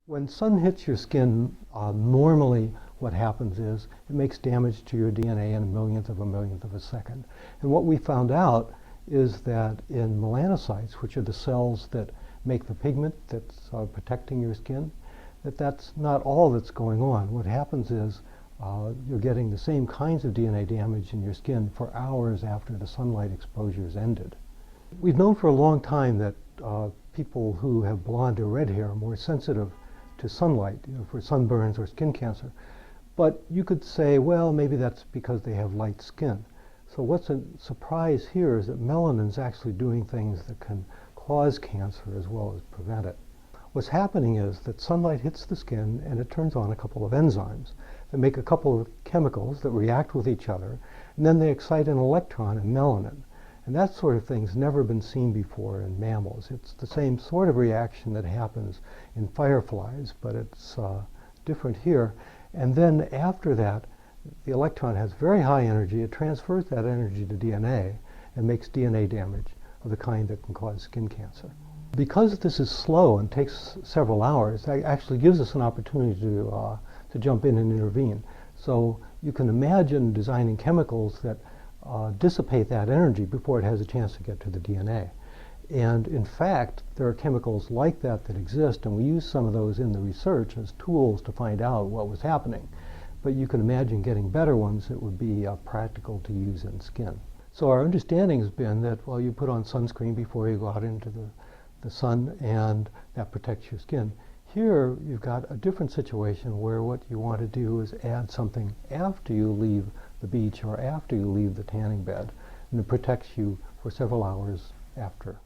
When sun hits your skin, normally what happens is it makes damage to your DNA in a millionth of a second. And what we found out is that in melanocytes, which are the cells that make the pigment that's protecting your skin, that's not all that's going on. What happens is you're getting the same kinds of DNA damage in your skin for hours after the sunlight exposure is ended. We've known for a long time that people who have blonde or red hair are more sensitive to sunlight, for sunburns or skin cancer. But you could say, well, maybe that's because they have light skin. So what's a surprise here is that melanin is actually doing things that can cause cancer as well as prevent it. What's happening is that sunlight hits the skin and it turns on a couple of enzymes that make a couple of chemicals that react with each other, and then they excite an electron in melanin. And that sort of thing's never been seen before in mammals. It's the same sort of reaction that happens in fireflies, but it's different here. And then after that, the electron has very high energy. It transfers that energy to DNA and makes DNA damage of the kind that can cause skin cancer. Because this is slow and takes several hours, that actually gives us an opportunity to jump in and intervene. So you can imagine designing chemicals that dissipate that energy before it has a chance to get to the DNA. And in fact, there are chemicals like that that exist, and we use some of those in the research as tools to find out what was happening. But you can imagine getting better ones that would be practical to use in skin. So our understanding has been that, well, you put on sunscreen before you go out into the sun, and that protects your skin. Here, you've got a different situation where what you want to do is add something after you leave the beach or after you leave the tanning bed, and it protects you for several hours after.